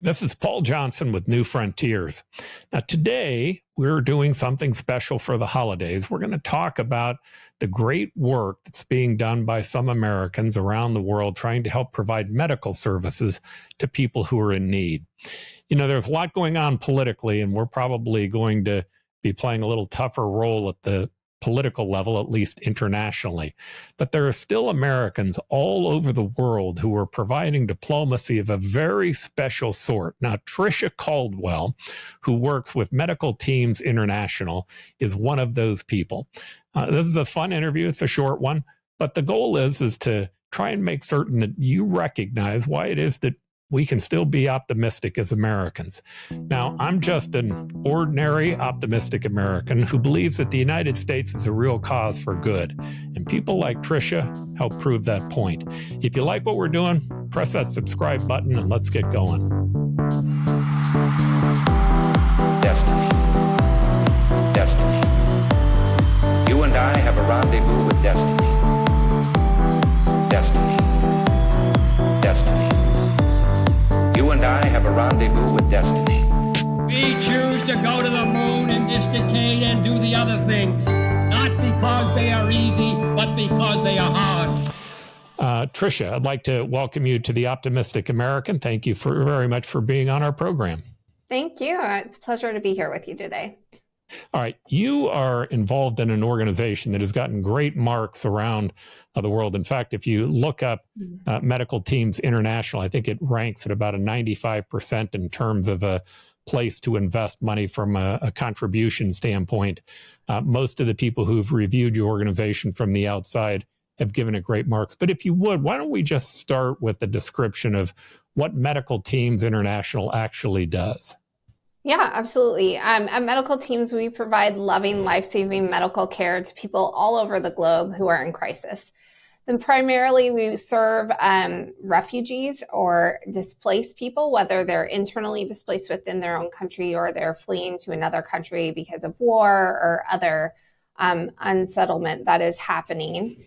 This is Paul Johnson with New Frontiers. Now, today we're doing something special for the holidays. We're going to talk about the great work that's being done by some Americans around the world trying to help provide medical services to people who are in need. You know, there's a lot going on politically, and we're probably going to be playing a little tougher role at the political level, at least internationally. But there are still Americans all over the world who are providing diplomacy of a very special sort. Now, Tricia Caldwell, who works with Medical Teams International, is one of those people. This is a fun interview. It's a short one, but the goal is to try and make certain that you recognize why it is that we can still be optimistic as Americans. Now, I'm just an ordinary, optimistic American who believes that the United States is a real cause for good. And people like Tricia help prove that point. If you like what we're doing, press that subscribe button and let's get going. Destiny. Destiny. You and I have a rendezvous with destiny. Destiny. Destiny. You and I have a rendezvous with destiny. We choose to go to the moon in this decade and do the other things, not because they are easy, but because they are hard. Tricia, I'd like to welcome you to the Optimistic American. Thank you very much for being on our program. Thank you. It's a pleasure to be here with you today. All right. You are involved in an organization that has gotten great marks around the world. In fact, if you look up Medical Teams International, I think it ranks at about a 95% in terms of a place to invest money from a contribution standpoint. Most of the people who've reviewed your organization from the outside have given it great marks. But if you would, why don't we just start with the description of what Medical Teams International actually does? Yeah, absolutely. At Medical Teams, we provide loving, life-saving medical care to people all over the globe who are in crisis. Then primarily we serve refugees or displaced people, whether they're internally displaced within their own country or they're fleeing to another country because of war or other unsettlement that is happening.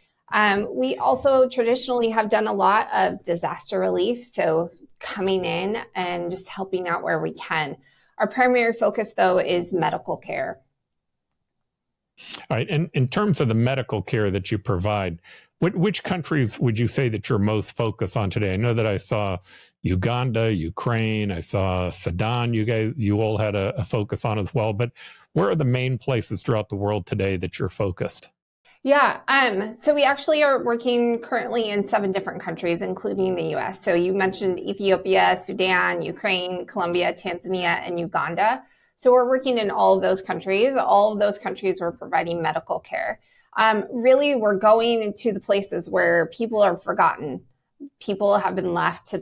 We also traditionally have done a lot of disaster relief, so coming in and just helping out where we can. Our primary focus, though, is medical care. All right. And in terms of the medical care that you provide, which countries would you say that you're most focused on today? I know that I saw Uganda, Ukraine, I saw Sudan, you all had a focus on as well. But where are the main places throughout the world today that you're focused? Yeah, so we actually are working currently in 7 different countries, including the U.S. So you mentioned Ethiopia, Sudan, Ukraine, Colombia, Tanzania, and Uganda. So we're working in all of those countries. All of those countries we're providing medical care. Really, we're going into the places where people are forgotten. People have been left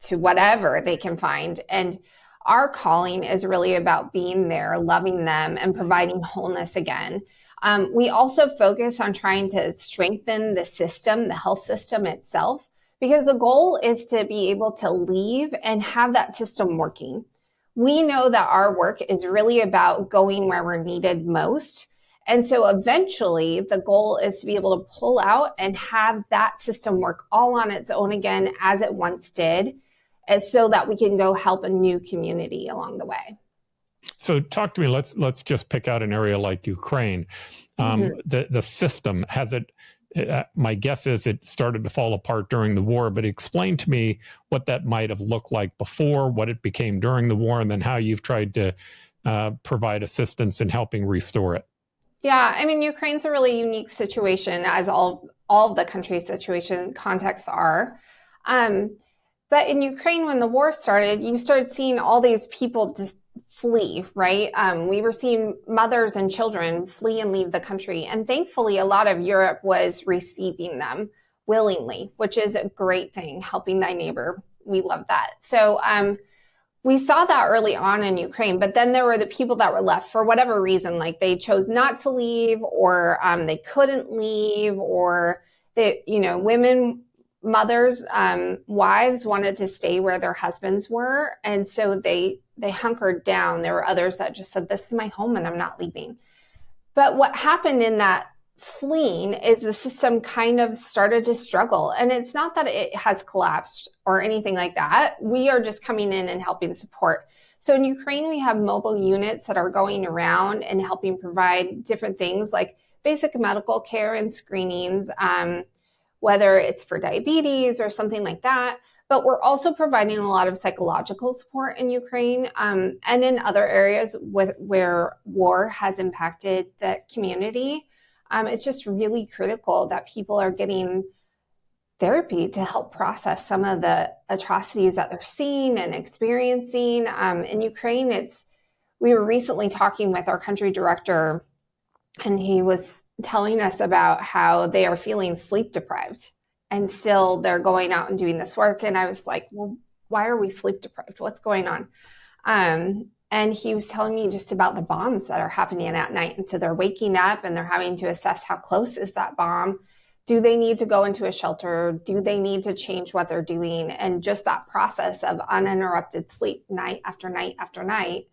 to whatever they can find. And our calling is really about being there, loving them, and providing wholeness again. We also focus on trying to strengthen the system, the health system itself, because the goal is to be able to leave and have that system working. We know that our work is really about going where we're needed most. And so eventually the goal is to be able to pull out and have that system work all on its own again as it once did, so that we can go help a new community along the way. So talk to me, let's just pick out an area like Ukraine. The system, has it, my guess is it started to fall apart during the war, but explain to me what that might have looked like before, what it became during the war, and then how you've tried to provide assistance in helping restore it. Yeah, I mean, Ukraine's a really unique situation, as all of the country's situation contexts are. But in Ukraine, when the war started, you started seeing all these people just flee, right? We were seeing mothers and children flee and leave the country. And thankfully, a lot of Europe was receiving them willingly, which is a great thing, helping thy neighbor. We love that. So we saw that early on in Ukraine, but then there were the people that were left for whatever reason, like they chose not to leave, or they couldn't leave, or they, women, mothers, wives wanted to stay where their husbands were. And so they hunkered down. There were others that just said, this is my home and I'm not leaving. But what happened in that fleeing is the system kind of started to struggle. And it's not that it has collapsed or anything like that. We are just coming in and helping support. So in Ukraine, we have mobile units that are going around and helping provide different things like basic medical care and screenings, whether it's for diabetes or something like that. But we're also providing a lot of psychological support in Ukraine and in other areas where war has impacted the community. It's just really critical that people are getting therapy to help process some of the atrocities that they're seeing and experiencing. In Ukraine, we were recently talking with our country director, and he was telling us about how they are feeling sleep deprived, and still they're going out and doing this work. And I was like, well, why are we sleep deprived? What's going on? And he was telling me just about the bombs that are happening at night. And so they're waking up and they're having to assess how close is that bomb. Do they need to go into a shelter? Do they need to change what they're doing? And just that process of uninterrupted sleep night after night after night.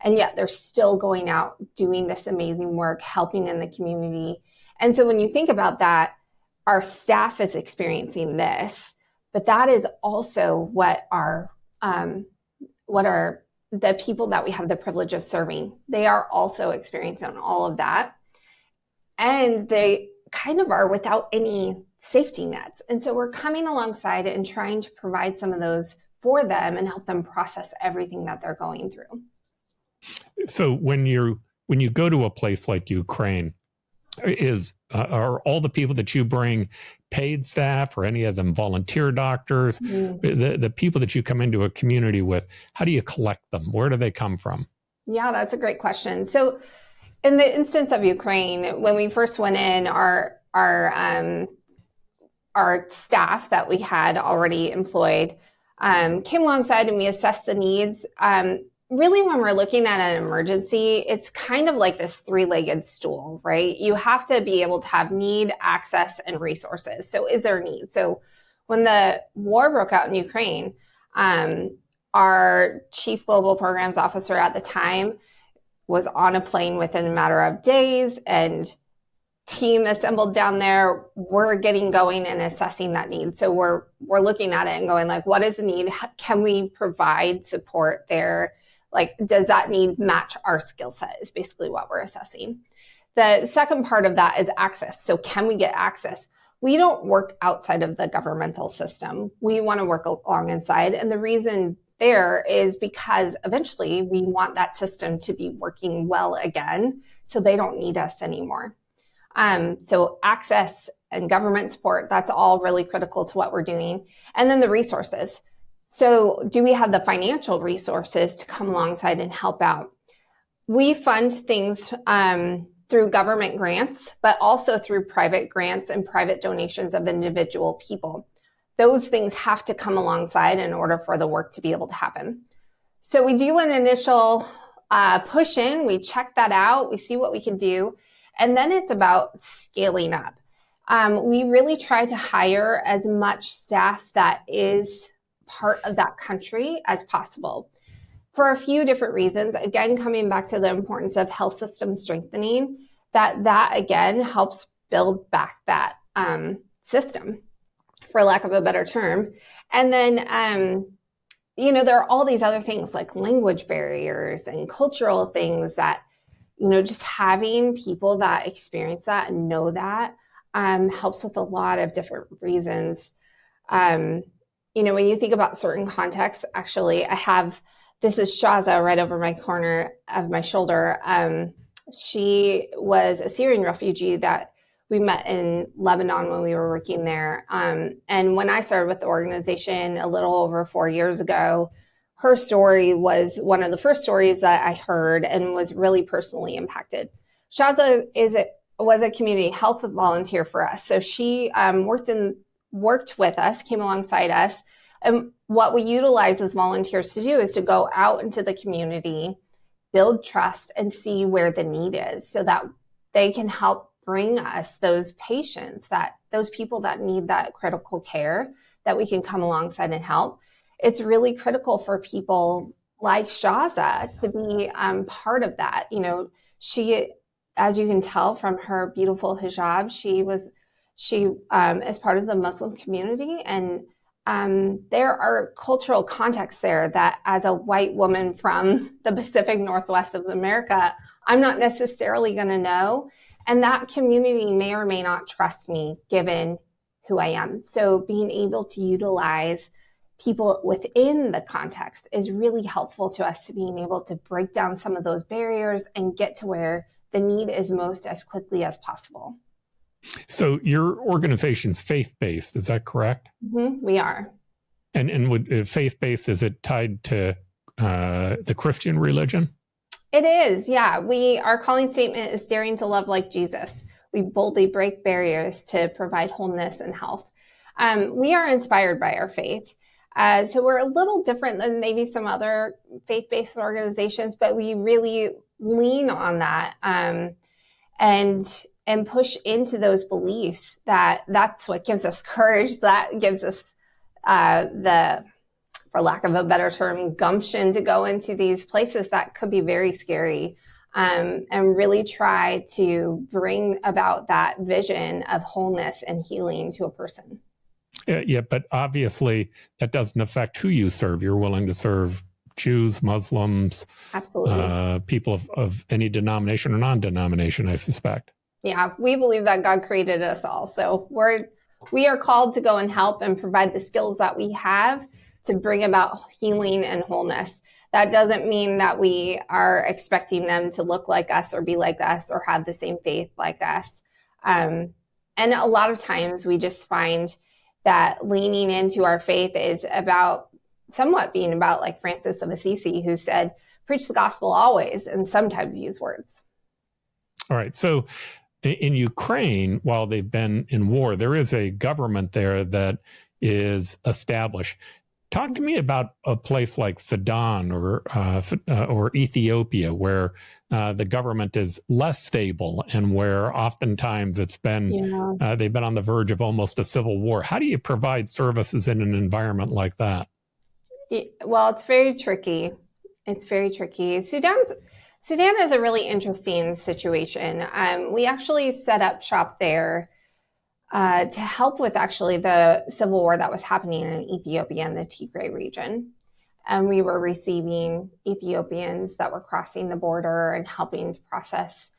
And yet they're still going out doing this amazing work, helping in the community. And so when you think about that, our staff is experiencing this, but that is also what the people that we have the privilege of serving, they are also experiencing all of that. And they kind of are without any safety nets. And so we're coming alongside and trying to provide some of those for them and help them process everything that they're going through. So when you go to a place like Ukraine, are all the people that you bring paid staff, or any of them volunteer doctors? The people that you come into a community with, how do you collect them? Where do they come from? Yeah, that's a great question. So in the instance of Ukraine, when we first went in, our staff that we had already employed came alongside and we assessed the needs. Really, when we're looking at an emergency, it's kind of like this three-legged stool, right? You have to be able to have need, access, and resources. So is there a need? So when the war broke out in Ukraine, our chief global programs officer at the time was on a plane within a matter of days, and team assembled down there. We're getting going and assessing that need. So we're looking at it and going like, what is the need? Can we provide support there? Like, does that need match our skill set is basically what we're assessing. The second part of that is access. So can we get access? We don't work outside of the governmental system. We want to work alongside. And the reason there is because eventually we want that system to be working well again, so they don't need us anymore. So access and government support, that's all really critical to what we're doing. And then the resources. So do we have the financial resources to come alongside and help out? We fund things through government grants, but also through private grants and private donations of individual people. Those things have to come alongside in order for the work to be able to happen. So we do an initial push in, we check that out, we see what we can do, and then it's about scaling up. We really try to hire as much staff that is part of that country as possible for a few different reasons. Again, coming back to the importance of health system strengthening, that again helps build back that system, for lack of a better term. And then, there are all these other things like language barriers and cultural things that, just having people that experience that and know that helps with a lot of different reasons. When you think about certain contexts, actually, this is Shaza right over my corner of my shoulder. She was a Syrian refugee that we met in Lebanon when we were working there. And when I started with the organization a little over 4 years ago, her story was one of the first stories that I heard and was really personally impacted. Shaza was a community health volunteer for us. So she worked with us, came alongside us. And what we utilize as volunteers to do is to go out into the community, build trust, and see where the need is so that they can help bring us those patients, those people that need that critical care, that we can come alongside and help. It's really critical for people like Shaza to be part of that. She as you can tell from her beautiful hijab, she is part of the Muslim community, and there are cultural contexts there that, as a white woman from the Pacific Northwest of America, I'm not necessarily going to know. And that community may or may not trust me given who I am. So being able to utilize people within the context is really helpful to us, to being able to break down some of those barriers and get to where the need is most as quickly as possible. So your organization's faith-based, is that correct? Mm-hmm, we are. And would faith-based, is it tied to the Christian religion? It is, yeah. Our calling statement is daring to love like Jesus. We boldly break barriers to provide wholeness and health. We are inspired by our faith. So we're a little different than maybe some other faith-based organizations, but we really lean on that and push into those beliefs. That's what gives us courage. That gives us for lack of a better term, gumption to go into these places that could be very scary, and really try to bring about that vision of wholeness and healing to a person. Yeah, but obviously that doesn't affect who you serve. You're willing to serve Jews, Muslims, absolutely, people of any denomination or non-denomination, I suspect. Yeah, we believe that God created us all. So we are called to go and help and provide the skills that we have to bring about healing and wholeness. That doesn't mean that we are expecting them to look like us or be like us or have the same faith like us. And a lot of times we just find that leaning into our faith is somewhat being about like Francis of Assisi, who said, preach the gospel always, and sometimes use words. All right. So in Ukraine, while they've been in war, there is a government there that is established. Talk to me about a place like Sudan or Ethiopia, where the government is less stable and where oftentimes it's been they've been on the verge of almost a civil war. How do you provide services in an environment like that? Well, it's very tricky. It's very tricky. Sudan is a really interesting situation. We actually set up shop there to help with actually the civil war that was happening in Ethiopia and the Tigray region. And we were receiving Ethiopians that were crossing the border and helping to process,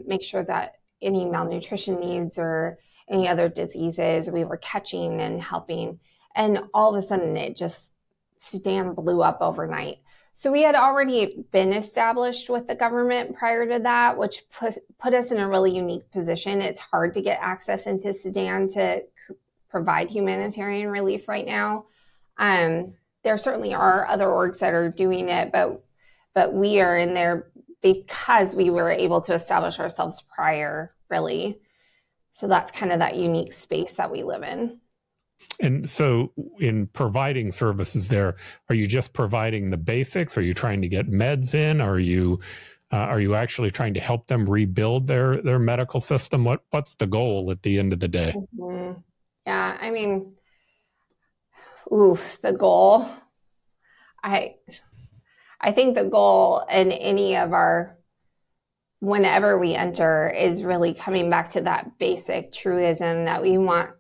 make sure that any malnutrition needs or any other diseases we were catching and helping. And all of a sudden Sudan blew up overnight. So we had already been established with the government prior to that, which put us in a really unique position. It's hard to get access into Sudan to provide humanitarian relief right now. There certainly are other orgs that are doing it, but we are in there because we were able to establish ourselves prior, really. So that's kind of that unique space that we live in. And so in providing services there, are you just providing the basics? Are you trying to get meds in? Are you actually trying to help them rebuild their medical system? What's the goal at the end of the day? Mm-hmm. Yeah, I mean, the goal. I think the goal in any of whenever we enter is really coming back to that basic truism that we want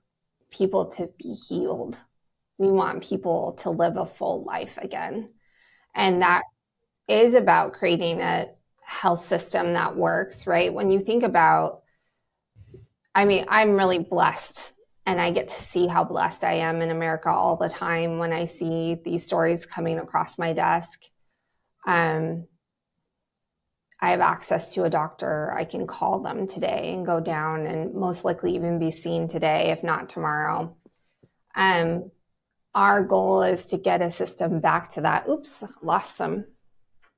people to be healed. We want people to live a full life again. And that is about creating a health system that works, right? When you think about, I'm really blessed, and I get to see how blessed I am in America all the time when I see these stories coming across my desk. I have access to a doctor. I can call them today and go down and most likely even be seen today, if not tomorrow. Our goal is to get a system back to that. Oops, lost some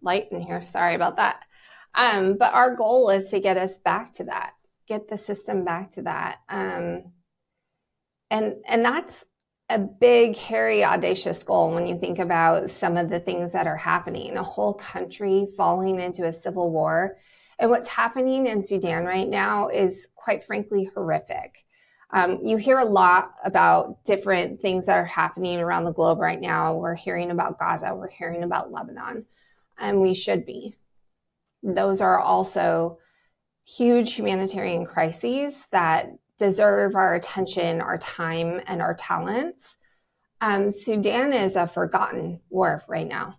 light in here. Sorry about that. But our goal is to get us back to that, get the system back to that. And that's a big, hairy, audacious goal when you think about some of the things that are happening, a whole country falling into a civil war. And what's happening in Sudan right now is, quite frankly, horrific. You hear a lot about different things that are happening around the globe right now. We're hearing about Gaza, we're hearing about Lebanon, and we should be. Those are also huge humanitarian crises that deserve our attention, our time, and our talents. Sudan is a forgotten war right now.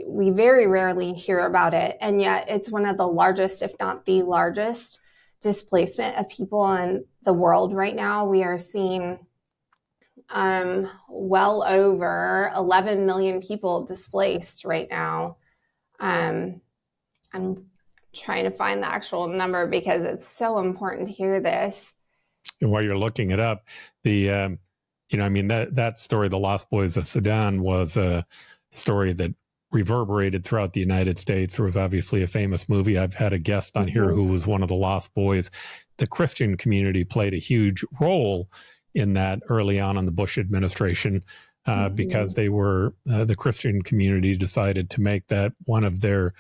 We very rarely hear about it, and yet it's one of the largest, if not the largest, displacement of people in the world right now. We are seeing well over 11 million people displaced right now. I'm trying to find the actual number because it's so important to hear this. And while you're looking it up, that story, The Lost Boys of Sudan, was a story that reverberated throughout the United States. There was obviously a famous movie. I've had a guest on here who was one of the Lost Boys. The Christian community played a huge role in that early on in the Bush administration because they were, the Christian community decided to make that one of their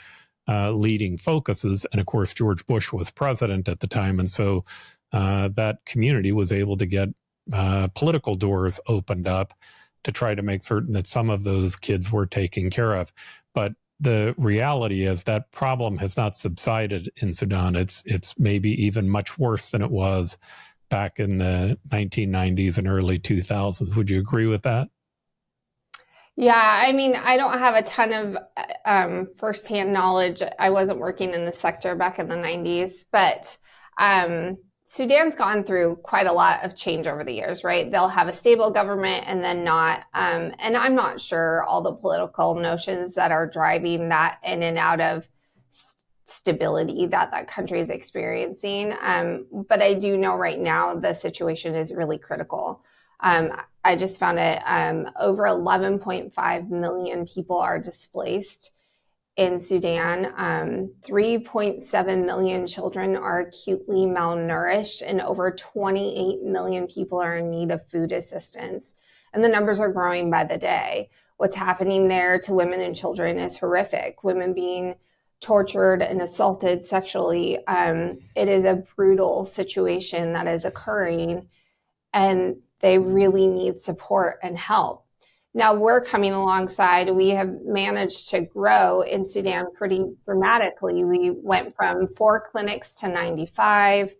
leading focuses. And of course, George Bush was president at the time. And so that community was able to get political doors opened up to try to make certain that some of those kids were taken care of. But the reality is that problem has not subsided in Sudan. It's maybe even much worse than it was back in the 1990s and early 2000s. Would you agree with that? Yeah, I mean, I don't have a ton of firsthand knowledge. I wasn't working in the sector back in the 90s, but Sudan's gone through quite a lot of change over the years, right? They'll have a stable government and then not. And I'm not sure all the political notions that are driving that in and out of stability that country is experiencing. But I do know right now the situation is really critical. I just found it over 11.5 million people are displaced in Sudan. 3.7 million children are acutely malnourished, and over 28 million people are in need of food assistance. And the numbers are growing by the day. What's happening there to women and children is horrific. Women being tortured and assaulted sexually. It is a brutal situation that is occurring, and they really need support and help. Now we're coming alongside. We have managed to grow in Sudan pretty dramatically. We went from 4 clinics to 95,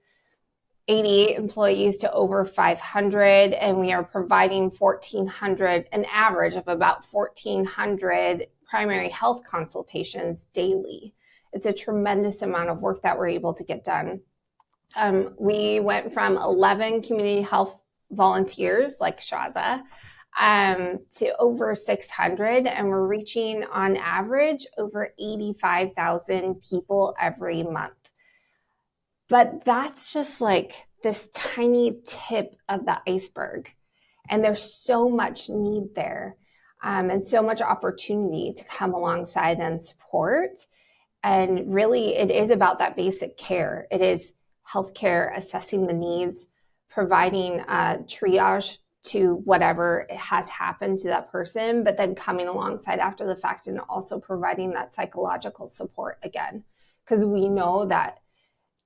88 employees to over 500, and we are providing 1,400, an average of about 1,400 primary health consultations daily. It's a tremendous amount of work that we're able to get done. We went from 11 community health volunteers like Shaza to over 600, and we're reaching on average over 85,000 people every month. But that's just like this tiny tip of the iceberg. And there's so much need there and so much opportunity to come alongside and support. And really, it is about that basic care. It is healthcare, assessing the needs, providing triage to whatever has happened to that person, but then coming alongside after the fact and also providing that psychological support again. Because we know that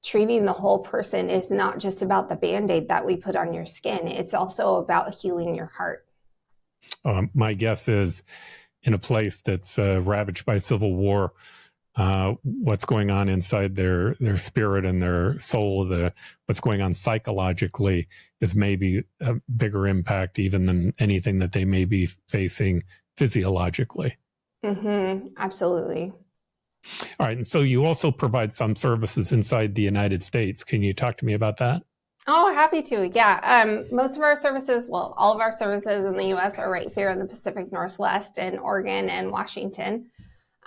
treating the whole person is not just about the Band-Aid that we put on your skin. It's also about healing your heart. My guess is in a place that's ravaged by civil war, what's going on inside their spirit and their soul, what's going on psychologically is maybe a bigger impact even than anything that they may be facing physiologically. Absolutely. All right. And so you also provide some services inside the United States. Can you talk to me about that? Oh, happy to. Yeah. Most of our services, well, all of our services in the U.S. are right here in the Pacific Northwest in Oregon and Washington.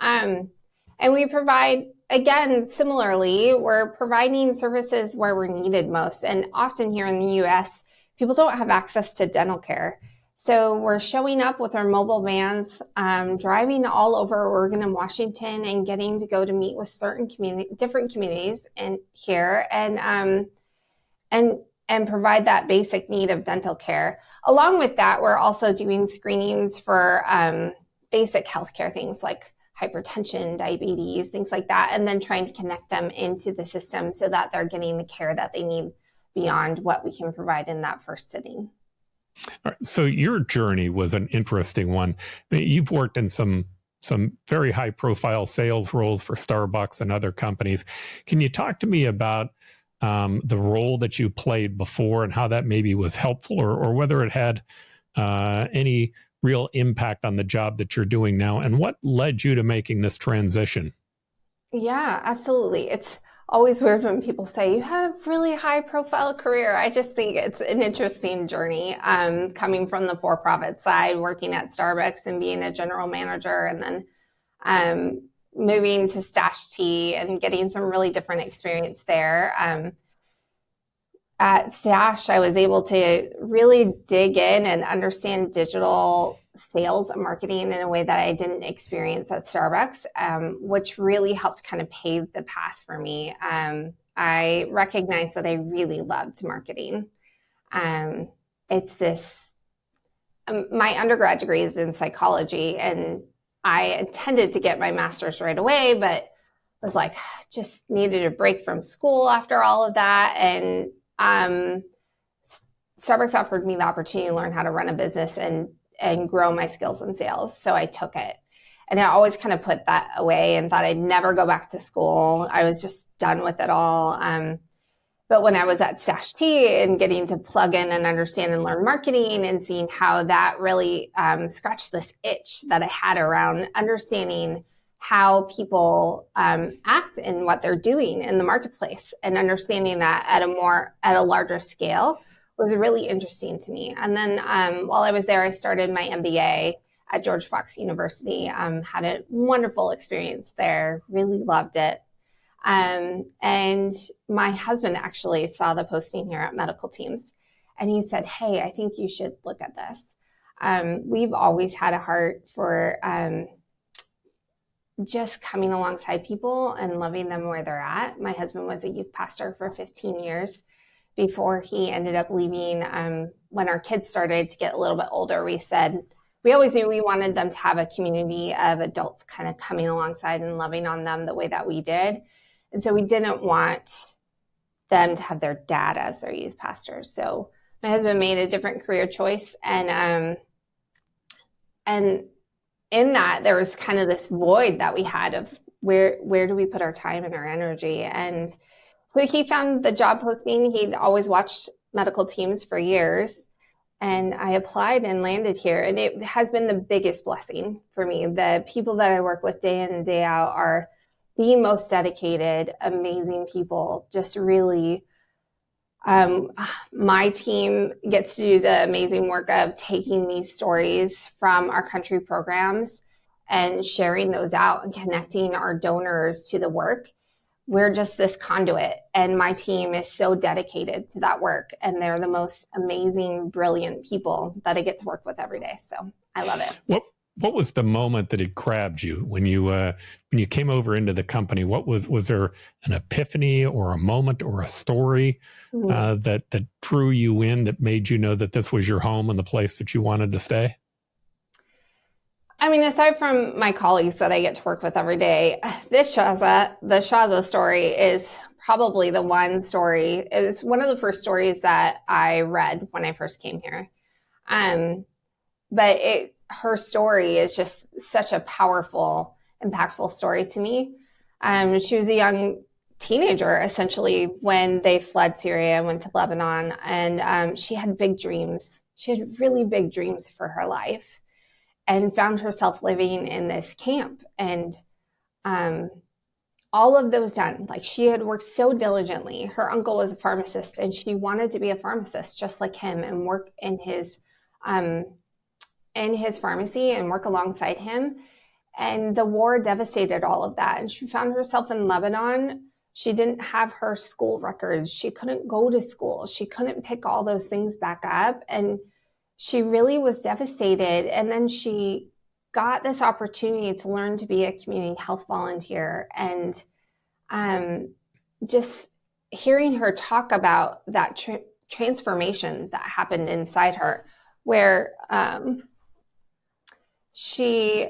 And we provide, again, similarly, we're providing services where we're needed most. And often here in the U.S., people don't have access to dental care. So we're showing up with our mobile vans, driving all over Oregon and Washington and getting to go to meet with certain different communities and here and provide that basic need of dental care. Along with that, we're also doing screenings for basic healthcare things like hypertension, diabetes, things like that, and then trying to connect them into the system so that they're getting the care that they need beyond what we can provide in that first sitting. All right, so your journey was an interesting one. You've worked in some some very high profile sales roles for Starbucks and other companies. Can you talk to me about the role that you played before and how that maybe was helpful, or whether it had any real impact on the job that you're doing now, and what led you to making this transition? Yeah, absolutely. It's always weird when people say you had a really high profile career. I just think it's an interesting journey, coming from the for-profit side, working at Starbucks and being a general manager, and then moving to Stash Tea and getting some really different experience there. At Stash, I was able to really dig in and understand digital sales and marketing in a way that I didn't experience at Starbucks, which really helped kind of pave the path for me. I recognized that I really loved marketing. It's this, my undergrad degree is in psychology, and I intended to get my master's right away, but was like, just needed a break from school after all of that. And Starbucks offered me the opportunity to learn how to run a business and grow my skills in sales. So I took it. And I always kind of put that away and thought I'd never go back to school. I was just done with it all. But when I was at Stash Tea and getting to plug in and understand and learn marketing and seeing how that really scratched this itch that I had around understanding how people act and what they're doing in the marketplace, and understanding that at a larger scale was really interesting to me. And then while I was there, I started my MBA at George Fox University. Had a wonderful experience there, really loved it. And my husband actually saw the posting here at Medical Teams, and he said, "Hey, I think you should look at this." We've always had a heart for just coming alongside people and loving them where they're at. My husband was a youth pastor for 15 years before he ended up leaving. When our kids started to get a little bit older, we always knew we wanted them to have a community of adults kind of coming alongside and loving on them the way that we did. And so we didn't want them to have their dad as their youth pastor. So my husband made a different career choice, and in that, there was kind of this void that we had of where do we put our time and our energy? And so he found the job posting. He'd always watched Medical Teams for years, and I applied and landed here. And it has been the biggest blessing for me. The people that I work with day in and day out are the most dedicated, amazing people. Just really, my team gets to do the amazing work of taking these stories from our country programs and sharing those out and connecting our donors to the work. We're just this conduit, and my team is so dedicated to that work, and they're the most amazing, brilliant people that I get to work with every day. So I love it. What was the moment that it grabbed you when you came over into the company? Was there an epiphany or a moment or a story that drew you in, that made you know that this was your home and the place that you wanted to stay? I mean, aside from my colleagues that I get to work with every day, the Shaza story is probably the one story. It was one of the first stories that I read when I first came here. But her story is just such a powerful, impactful story to me. She was a young teenager, essentially, when they fled Syria and went to Lebanon. And she had big dreams. She had really big dreams for her life, and found herself living in this camp. And all of those done, like, she had worked so diligently. Her uncle was a pharmacist, and she wanted to be a pharmacist just like him and work in his pharmacy and work alongside him. And the war devastated all of that. And she found herself in Lebanon. She didn't have her school records. She couldn't go to school. She couldn't pick all those things back up. And she really was devastated. And then she got this opportunity to learn to be a community health volunteer. And just hearing her talk about that transformation that happened inside her, where she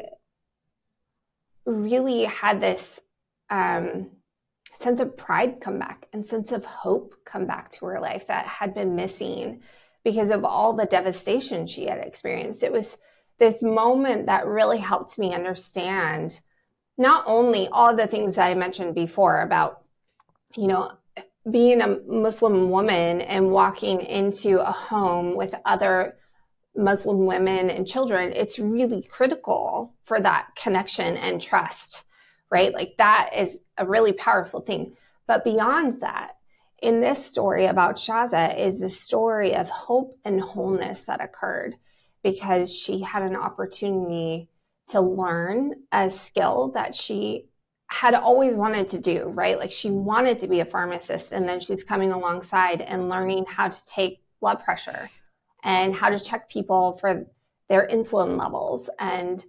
really had this sense of pride come back and sense of hope come back to her life that had been missing because of all the devastation she had experienced. It was this moment that really helped me understand not only all the things I mentioned before about, being a Muslim woman and walking into a home with other Muslim women and children, it's really critical for that connection and trust, right? Like that is a really powerful thing. But beyond that, in this story about Shaza is the story of hope and wholeness that occurred because she had an opportunity to learn a skill that she had always wanted to do, right? Like she wanted to be a pharmacist, and then she's coming alongside and learning how to take blood pressure and how to check people for their insulin levels and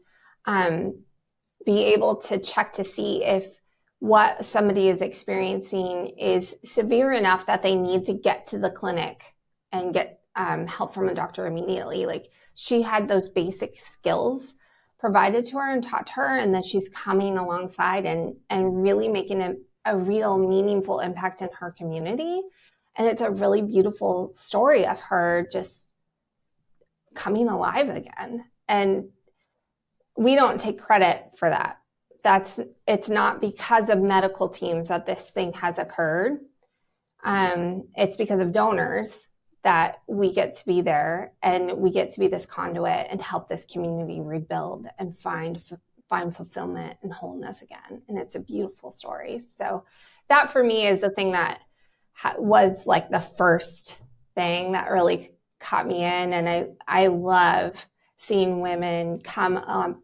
be able to check to see if what somebody is experiencing is severe enough that they need to get to the clinic and get help from a doctor immediately. Like she had those basic skills provided to her and taught to her, and then she's coming alongside and really making a real meaningful impact in her community. And it's a really beautiful story of her just coming alive again. And we don't take credit for that. It's not because of medical teams that this thing has occurred. It's because of donors that we get to be there, and we get to be this conduit and help this community rebuild and find fulfillment and wholeness again. And it's a beautiful story. So that for me is the thing that was like the first thing that really caught me in. And I love seeing women come up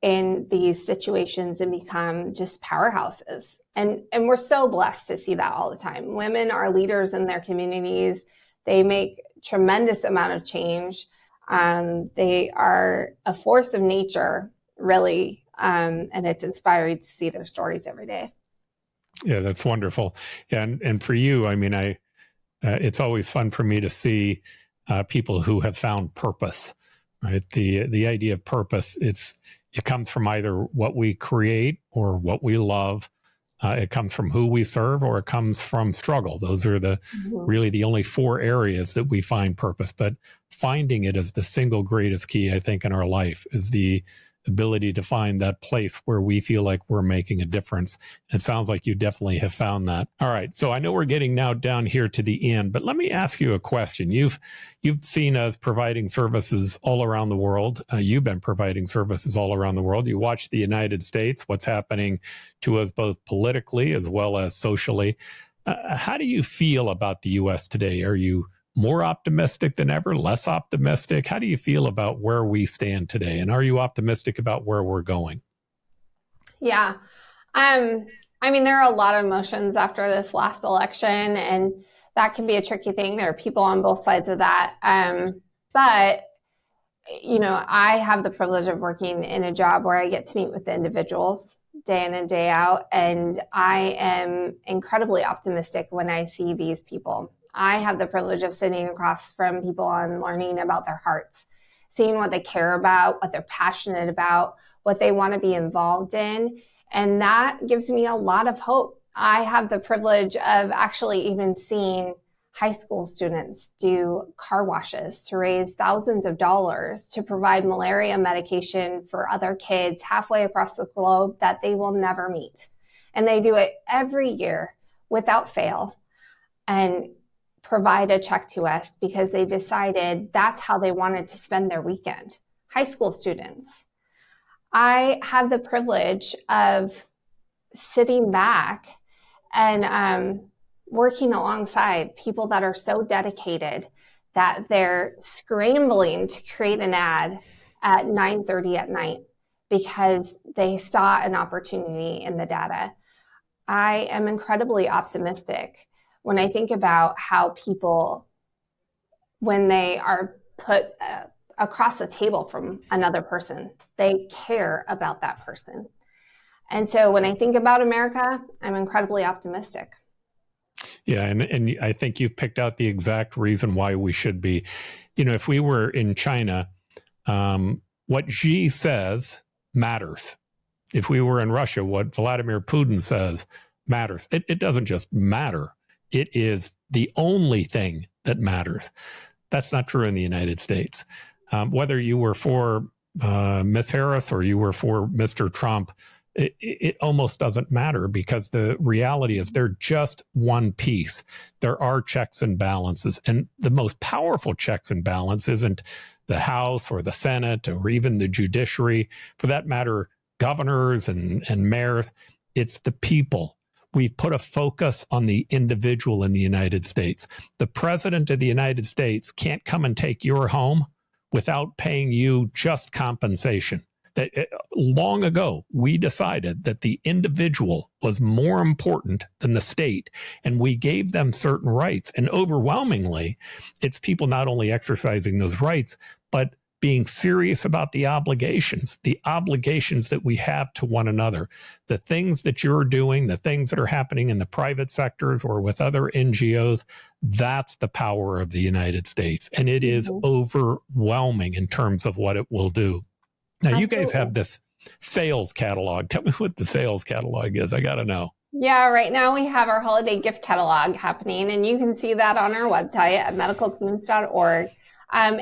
in these situations and become just powerhouses. And we're so blessed to see that all the time. Women are leaders in their communities. They make tremendous amount of change. They are a force of nature, really. And it's inspiring to see their stories every day. Yeah, that's wonderful. Yeah, and for you, I mean, it's always fun for me to see people who have found purpose, right? The idea of purpose, it comes from either what we create or what we love. It comes from who we serve, or it comes from struggle. Those are really the only four areas that we find purpose. But finding it is the single greatest key, I think, in our life, is the ability to find that place where we feel like we're making a difference. It sounds like you definitely have found that. All right. So I know we're getting now down here to the end, but let me ask you a question. You've seen us providing services all around the world. You've been providing services all around the world. You watch the United States, what's happening to us both politically as well as socially. How do you feel about the U.S. today? Are you more optimistic than ever, less optimistic? How do you feel about where we stand today? And are you optimistic about where we're going? Yeah. I mean, there are a lot of emotions after this last election, and that can be a tricky thing. There are people on both sides of that. But, I have the privilege of working in a job where I get to meet with individuals day in and day out. And I am incredibly optimistic when I see these people. I have the privilege of sitting across from people and learning about their hearts, seeing what they care about, what they're passionate about, what they want to be involved in. And that gives me a lot of hope. I have the privilege of actually even seeing high school students do car washes to raise thousands of dollars to provide malaria medication for other kids halfway across the globe that they will never meet. And they do it every year without fail and provide a check to us because they decided that's how they wanted to spend their weekend. High school students. I have the privilege of sitting back and working alongside people that are so dedicated that they're scrambling to create an ad at 9:30 at night because they saw an opportunity in the data. I am incredibly optimistic when I think about how people, when they are put across the table from another person, they care about that person. And so when I think about America, I'm incredibly optimistic. Yeah, and I think you've picked out the exact reason why we should be. If we were in China, what Xi says matters. If we were in Russia, what Vladimir Putin says matters. It doesn't just matter. It is the only thing that matters. That's not true in the United States. Whether you were for Miss Harris or you were for Mr. Trump, it almost doesn't matter, because the reality is they're just one piece. There are checks and balances, and the most powerful checks and balance isn't the House or the Senate or even the judiciary, for that matter, governors and mayors. It's the people. We've put a focus on the individual in the United States. The president of the United States can't come and take your home without paying you just compensation. Long ago, we decided that the individual was more important than the state, and we gave them certain rights. And overwhelmingly, it's people not only exercising those rights, but being serious about the obligations that we have to one another. The things that you're doing, the things that are happening in the private sectors or with other NGOs, that's the power of the United States. And it is overwhelming in terms of what it will do. Now, you guys have this sales catalog. Tell me what the sales catalog is. I got to know. Yeah, right now we have our holiday gift catalog happening, and you can see that on our website at medicalteams.org.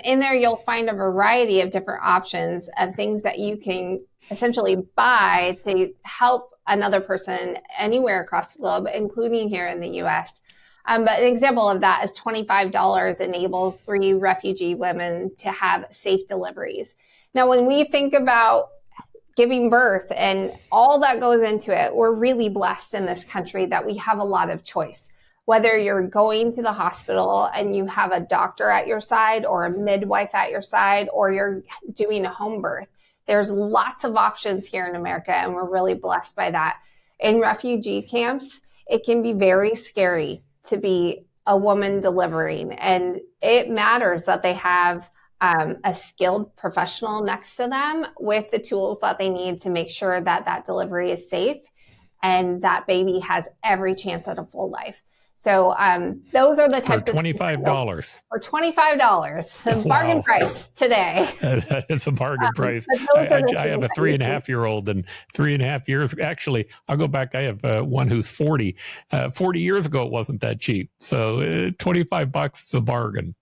In there, you'll find a variety of different options of things that you can essentially buy to help another person anywhere across the globe, including here in the US. But an example of that is $25 enables 3 refugee women to have safe deliveries. Now, when we think about giving birth and all that goes into it, we're really blessed in this country that we have a lot of choice. Whether you're going to the hospital and you have a doctor at your side or a midwife at your side, or you're doing a home birth, there's lots of options here in America, and we're really blessed by that. In refugee camps, it can be very scary to be a woman delivering, and it matters that they have a skilled professional next to them with the tools that they need to make sure that that delivery is safe and that baby has every chance at a full life. So those are the types for $25. For $25, the bargain price today. It's a bargain price. I have a 3.5-year-old, and 3.5 years. Actually, I'll go back. I have one who's 40. 40 years ago, it wasn't that cheap. So $25 is a bargain.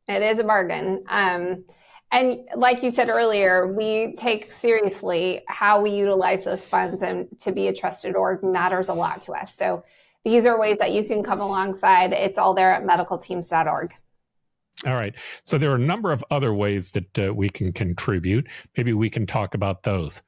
It is a bargain. And like you said earlier, we take seriously how we utilize those funds, and to be a trusted org matters a lot to us. So these are ways that you can come alongside. It's all there at medicalteams.org. All right. So there are a number of other ways that we can contribute. Maybe we can talk about those.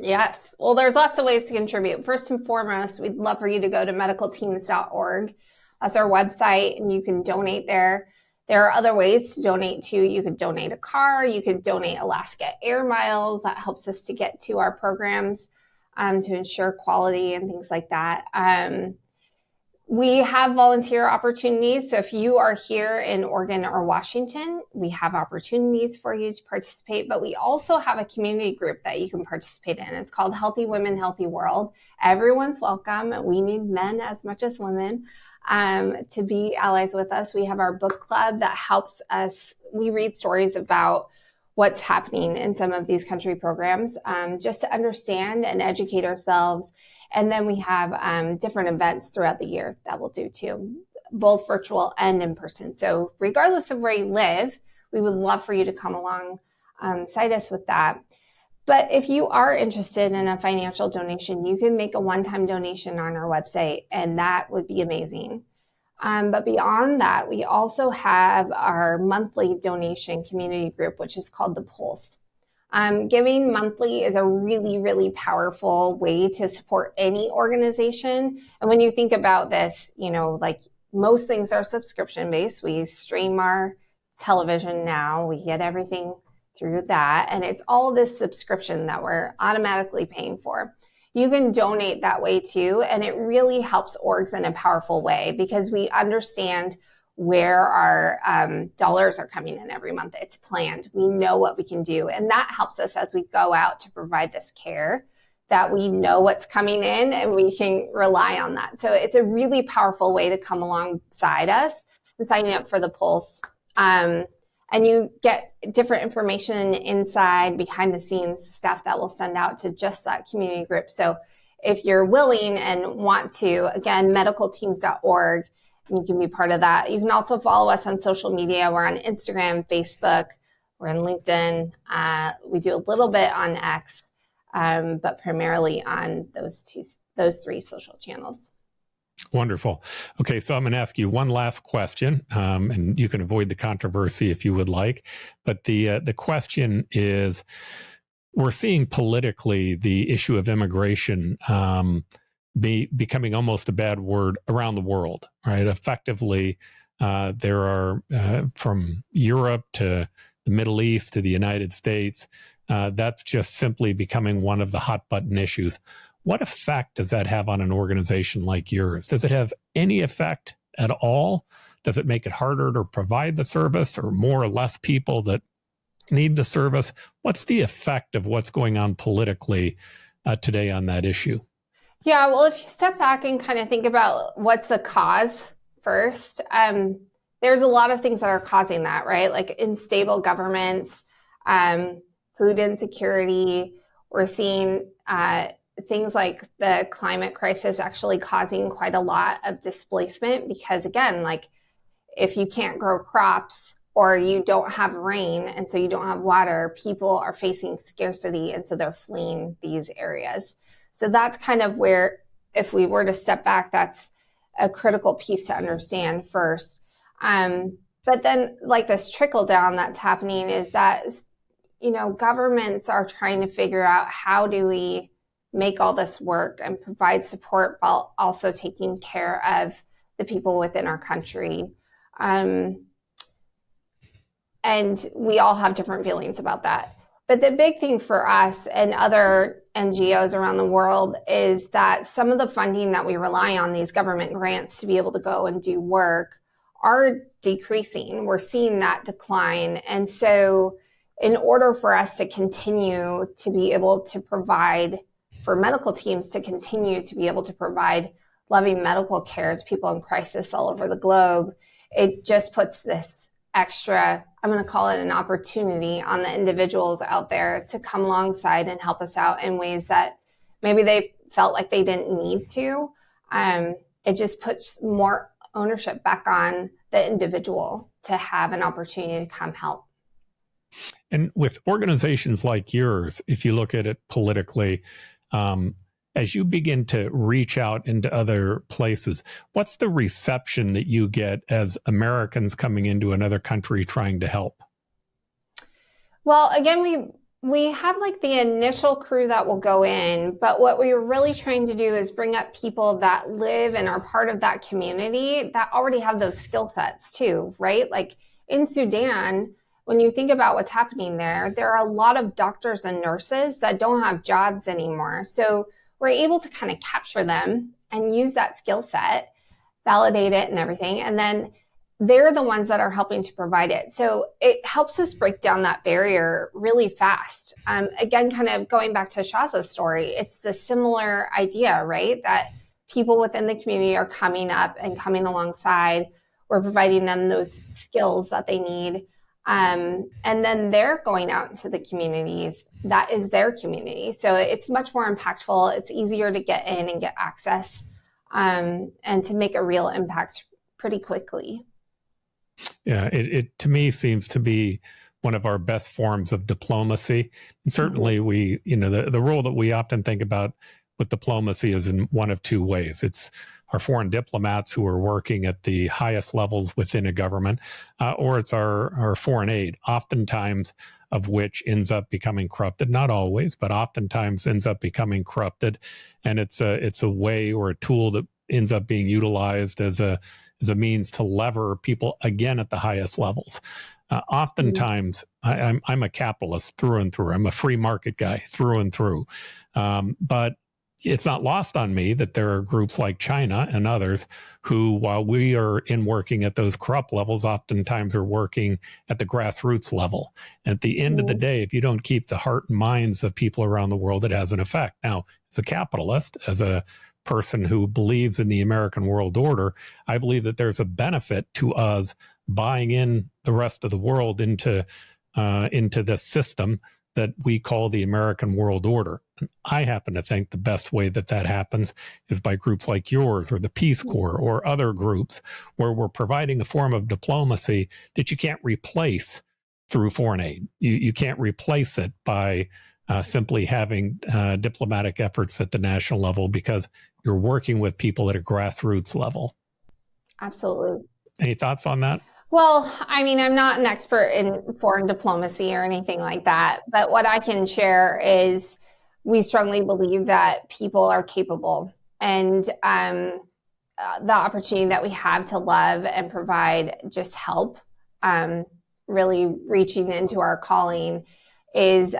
Yes. Well, there's lots of ways to contribute. First and foremost, we'd love for you to go to medicalteams.org. That's our website, and you can donate there. There are other ways to donate too. You could donate a car. You could donate Alaska Air Miles. That helps us to get to our programs to ensure quality and things like that. We have volunteer opportunities. So if you are here in Oregon or Washington, we have opportunities for you to participate, but we also have a community group that you can participate in. It's called Healthy Women, Healthy World. Everyone's welcome. We need men as much as women to be allies with us. We have our book club that helps us. We read stories about what's happening in some of these country programs, just to understand and educate ourselves. And then we have different events throughout the year that we'll do too, both virtual and in person. So regardless of where you live, we would love for you to come alongside us with that. But if you are interested in a financial donation, you can make a one-time donation on our website, and that would be amazing. But beyond that, we also have our monthly donation community group, which is called The Pulse. Giving monthly is a really, really powerful way to support any organization. And when you think about this, like most things are subscription-based. We stream our television now. We get everything through that. And it's all this subscription that we're automatically paying for. You can donate that way too. And it really helps orgs in a powerful way because we understand where our dollars are coming in every month. It's planned. We know what we can do. And that helps us as we go out to provide this care, that we know what's coming in and we can rely on that. So it's a really powerful way to come alongside us and signing up for the Pulse. And you get different information inside, behind the scenes stuff that we'll send out to just that community group. So if you're willing and want to, again, medicalteams.org, and you can be part of that. You can also follow us on social media. We're on Instagram, Facebook, We're in LinkedIn. We do a little bit on X, but primarily on those three social channels. Wonderful. Okay, so I'm going to ask you one last question, and you can avoid the controversy if you would like. But the question is, we're seeing politically the issue of immigration becoming almost a bad word around the world, right? Effectively, there are from Europe to the Middle East to the United States, that's just simply becoming one of the hot button issues. What effect does that have on an organization like yours? Does it have any effect at all? Does it make it harder to provide the service, or more or less people that need the service? What's the effect of what's going on politically today on that issue? Yeah, well, if you step back and kind of think about what's the cause first, there's a lot of things that are causing that, right? Like unstable governments, food insecurity. We're seeing things like the climate crisis actually causing quite a lot of displacement because, again, like if you can't grow crops or you don't have rain and so you don't have water, people are facing scarcity and so they're fleeing these areas. So that's kind of where, if we were to step back, that's a critical piece to understand first. But then like this trickle down that's happening is that, governments are trying to figure out how do we make all this work and provide support while also taking care of the people within our country. And we all have different feelings about that. But the big thing for us and other NGOs around the world is that some of the funding that we rely on, these government grants to be able to go and do work, are decreasing. We're seeing that decline. And so in order for us to continue to be able to provide, for medical teams to continue to be able to provide loving medical care to people in crisis all over the globe, it just puts this extra, I'm going to call it an opportunity on the individuals out there to come alongside and help us out in ways that maybe they felt like they didn't need to. It just puts more ownership back on the individual to have an opportunity to come help. And with organizations like yours, if you look at it politically, as you begin to reach out into other places, what's the reception that you get as Americans coming into another country trying to help? Well, again, we have like the initial crew that will go in, but what we're really trying to do is bring up people that live and are part of that community that already have those skill sets too, right? Like in Sudan, when you think about what's happening there are a lot of doctors and nurses that don't have jobs anymore. So we're able to kind of capture them and use that skill set, validate it and everything. And then they're the ones that are helping to provide it. So it helps us break down that barrier really fast. Again, kind of going back to Shaza's story, it's the similar idea, right? That people within the community are coming up and coming alongside. We're providing them those skills that they need. And then they're going out into the communities. That is their community. So it's much more impactful. It's easier to get in and get access and to make a real impact pretty quickly. Yeah, it to me seems to be one of our best forms of diplomacy. And certainly we, the role that we often think about with diplomacy is in one of two ways. It's our foreign diplomats who are working at the highest levels within a government, or it's our foreign aid, oftentimes of which ends up becoming corrupted. Not always, but oftentimes ends up becoming corrupted. And it's a way or a tool that ends up being utilized as a means to lever people again at the highest levels. Oftentimes, I'm a capitalist through and through. I'm a free market guy through and through. But it's not lost on me that there are groups like China and others who, while we are working at those corrupt levels, oftentimes are working at the grassroots level. And at the end of the day, if you don't keep the heart and minds of people around the world, it has an effect. Now, as a capitalist, as a person who believes in the American world order, I believe that there's a benefit to us buying in the rest of the world into this system that we call the American world order. And I happen to think the best way that happens is by groups like yours or the Peace Corps or other groups where we're providing a form of diplomacy that you can't replace through foreign aid. You can't replace it by simply having diplomatic efforts at the national level, because you're working with people at a grassroots level. Absolutely. Any thoughts on that? Well, I mean, I'm not an expert in foreign diplomacy or anything like that, but what I can share is we strongly believe that people are capable, and the opportunity that we have to love and provide just help, really reaching into our calling is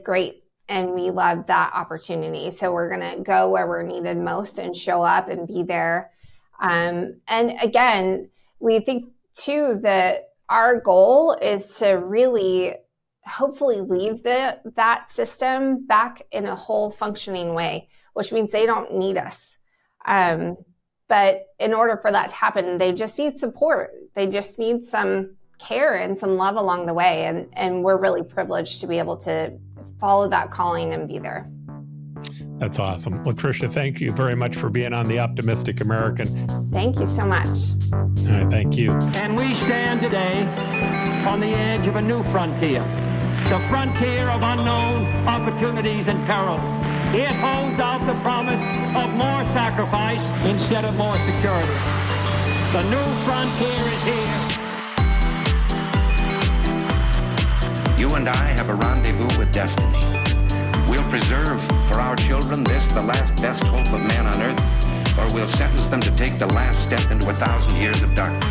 great. And we love that opportunity. So we're going to go where we're needed most and show up and be there. And again, we think too that our goal is to really hopefully leave that system back in a whole functioning way, which means they don't need us. But in order for that to happen, they just need support. They just need some care and some love along the way. And we're really privileged to be able to follow that calling and be there. That's awesome. Well, Tricia, thank you very much for being on The Optimistic American. Thank you so much. All right, thank you. And we stand today on the edge of a new frontier, the frontier of unknown opportunities and perils. It holds out the promise of more sacrifice instead of more security. The new frontier is here. You and I have a rendezvous with destiny. We'll preserve for our children this, the last best hope of man on earth, or we'll sentence them to take the last step into 1,000 years of darkness.